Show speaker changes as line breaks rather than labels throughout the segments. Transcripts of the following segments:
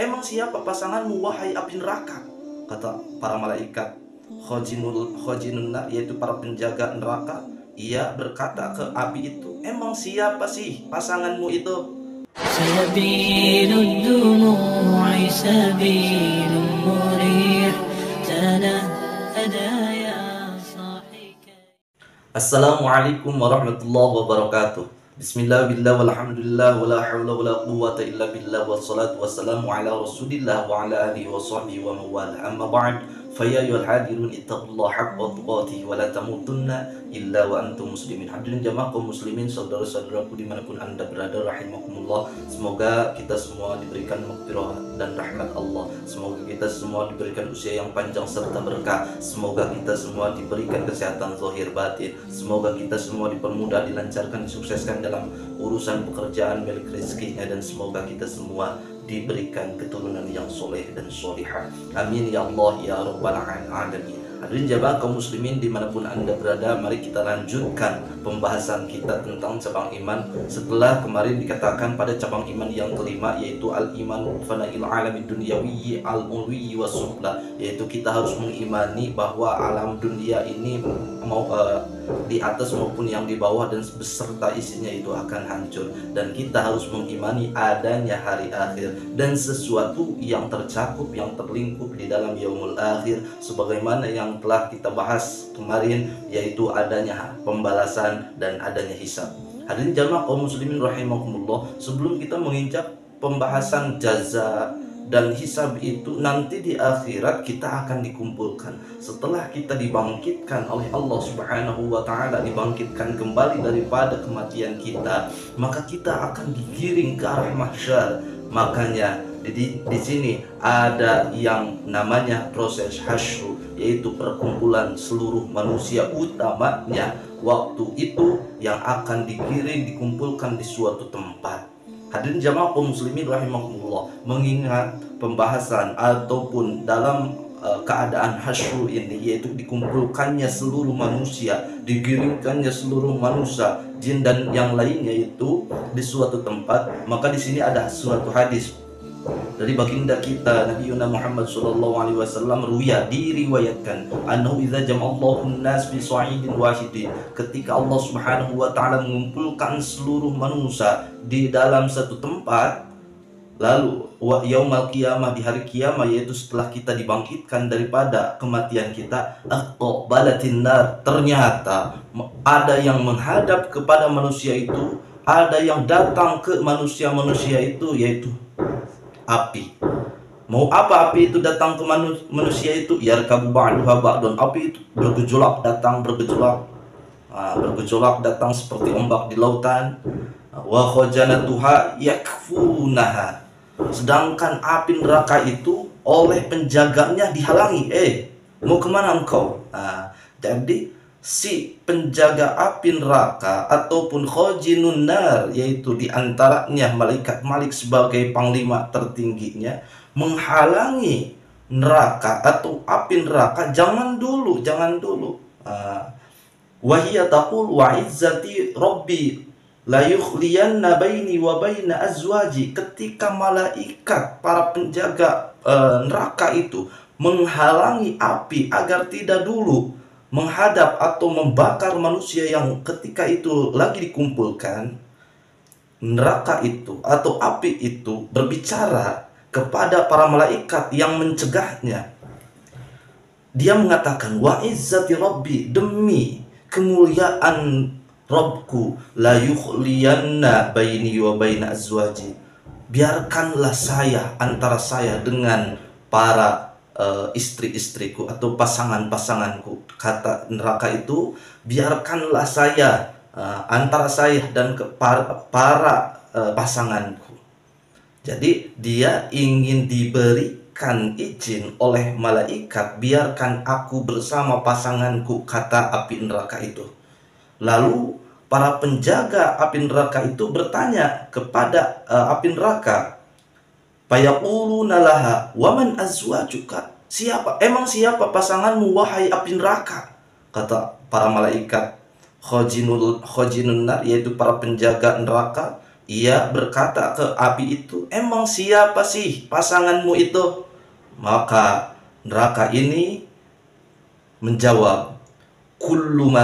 emang siapa pasanganmu wahai api neraka? Kata para malaikat, khojinun nar, yaitu para penjaga neraka. Ia berkata ke api itu, emang siapa sih pasanganmu itu?
سبيل الدموع سبيل مريح تنهدى يا صاحي.
Assalamualaikum warahmatullahi wabarakatuh. Bismillah billah walhamdulillah wala hawla wala quwwata illa billah wassalatu wassalamu ala rasulillah wa ala alihi wa sahbihi wa mawala. Amma ba'd, faya ayyuhal hadirun ittaqullaha haqqa tuqatih wa la tamutunna illa wa antum muslimin. Hadirin jamaah kaum muslimin, saudara-saudaraku dimanapun anda berada, rahimakumullah. Semoga kita semua diberikan maghfirah dan rahmat Allah. Semoga kita semua diberikan usia yang panjang serta berkah. Semoga kita semua diberikan kesehatan zahir batin. Semoga kita semua dipermudah, dilancarkan, disukseskan dalam urusan pekerjaan, milik rezekinya, dan semoga kita semua diberikan keturunan yang soleh dan solihah. Amin ya Allah ya Rabbal alamin. Hadirin jamaah kaum muslimin dimanapun anda berada, mari kita lanjutkan pembahasan kita tentang cabang iman. Setelah kemarin dikatakan pada cabang iman yang kelima, yaitu al-iman fana'il alamin dunyawiyyi al-ulwiyyi was-sufla, yaitu kita harus mengimani bahwa alam dunia ini mau di atas maupun yang di bawah dan beserta isinya itu akan hancur, dan kita harus mengimani adanya hari akhir dan sesuatu yang tercakup, yang terlingkup di dalam yaumul akhir, sebagaimana yang telah kita bahas kemarin, yaitu adanya pembalasan dan adanya hisab. Hadirin jamaah kaum muslimin rahimakumullah, sebelum kita menginjak pembahasan jaza dan hisab itu, nanti di akhirat kita akan dikumpulkan. Setelah kita dibangkitkan oleh Allah Subhanahu wa taala, dibangkitkan kembali daripada kematian kita, maka kita akan digiring ke arah mahsyar. Makanya di sini ada yang namanya proses hasyru, yaitu perkumpulan seluruh manusia, utamanya waktu itu yang akan digiring, dikumpulkan di suatu tempat. Hadirin jamaah kaum muslimin rahimakumullah, mengingat pembahasan ataupun dalam keadaan hasyru ini, yaitu dikumpulkannya seluruh manusia, digiringkannya seluruh manusia, jin dan yang lainnya itu di suatu tempat, maka di sini ada suatu hadis dari baginda kita Nabi Muhammad sallallahu alaihi wasallam, diriwayatkan annahu idza jama'allahu an-nas fi sa'idin wahidin, ketika Allah Subhanahu wa taala mengumpulkan seluruh manusia di dalam satu tempat, lalu wa yaumal qiyamah, di hari kiamat, yaitu setelah kita dibangkitkan daripada kematian kita, aqbalatin nar, ternyata ada yang menghadap kepada manusia itu, ada yang datang ke manusia-manusia itu, yaitu api. Mau apa api itu datang ke manusia itu? Yarkabu ba'duha ba'dun, api itu bergejolak datang, bergejolak datang seperti ombak di lautan. Wa khajanatuha yakfunaha, sedangkan api neraka itu oleh penjaganya dihalangi. Mau kemana engkau? Jadi si penjaga api neraka ataupun khojinun nar, yaitu diantaranya malaikat Malik sebagai panglima tertingginya, menghalangi neraka atau api neraka. Jangan dulu. Wahiyya taqul wa izzati rabbi la yukhliyanna baini wa baina azwaji, ketika malaikat para penjaga neraka itu menghalangi api agar tidak dulu menghadap atau membakar manusia yang ketika itu lagi dikumpulkan, neraka itu atau api itu berbicara kepada para malaikat yang mencegahnya. Dia mengatakan, wa izzati rabbi, demi kemuliaan Rabbku, la yukhliyanna baini wa baina azwaji, biarkanlah saya, antara saya dengan para istri-istriku atau pasangan-pasanganku. Kata neraka itu, biarkanlah saya, antara saya dan para pasanganku. Jadi dia ingin diberikan izin oleh malaikat, biarkan aku bersama pasanganku, kata api neraka itu. Lalu para penjaga api neraka itu bertanya kepada api neraka, fayaquluna laha waman azwajuka, emang siapa pasanganmu wahai api neraka? Kata para malaikat khojinun nar, yaitu para penjaga neraka, Ia berkata ke api itu, emang siapa sih pasanganmu itu? Maka neraka ini menjawab, kullu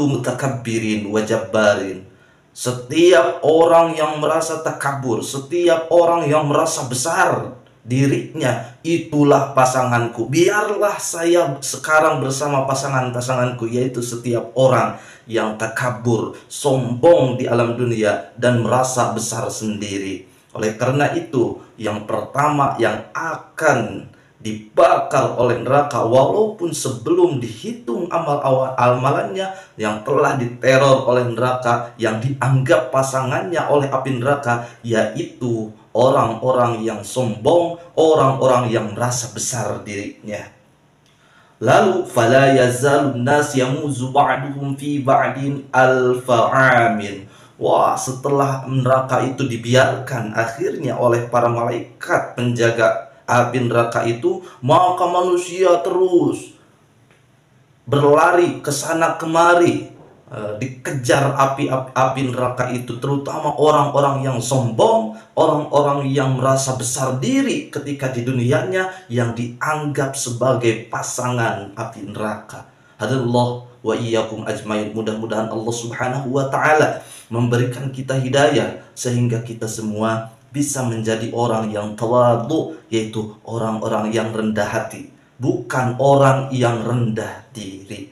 mutakabbirin wa jabbarin. Setiap orang yang merasa takabur, setiap orang yang merasa besar dirinya, itulah pasanganku. Biarlah saya sekarang bersama pasanganku, yaitu setiap orang yang takabur, sombong di alam dunia dan merasa besar sendiri. Oleh karena itu, yang pertama yang akan dibakar oleh neraka, walaupun sebelum dihitung amalannya yang telah diteror oleh neraka, yang dianggap pasangannya oleh api neraka, yaitu orang-orang yang sombong, orang-orang yang merasa besar dirinya. Lalu fala yazalun nas yamuzu ba'duhum fi ba'din alfa'amin. Wah, setelah neraka itu dibiarkan akhirnya oleh para malaikat penjaga api neraka itu, maka manusia terus berlari ke sana kemari, dikejar api neraka itu, terutama orang-orang yang sombong, orang-orang yang merasa besar diri ketika di dunianya, yang dianggap sebagai pasangan api neraka. Hadallah wa iyyakum ajmain. Mudah-mudahan Allah Subhanahu wa taala memberikan kita hidayah sehingga kita semua bisa menjadi orang yang tawadhu, yaitu orang-orang yang rendah hati, bukan orang yang rendah diri.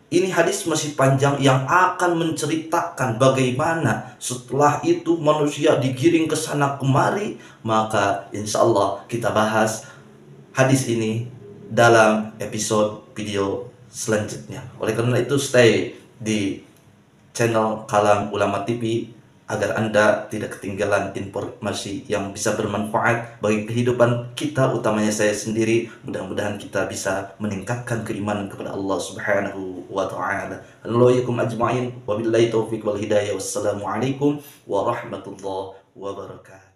Ini hadis masih panjang yang akan menceritakan bagaimana setelah itu manusia digiring ke sana kemari. Maka insya Allah kita bahas hadis ini dalam episode video selanjutnya. Oleh karena itu, stay di channel Kalam Ulama TV agar Anda tidak ketinggalan informasi yang bisa bermanfaat bagi kehidupan kita, utamanya saya sendiri. Mudah-mudahan kita bisa meningkatkan keimanan kepada Allah Subhanahu wa taala. Assalamualaikum ajma'in. Wabillahi taufiq wal hidayah. Wassalamualaikum warahmatullahi wabarakatuh.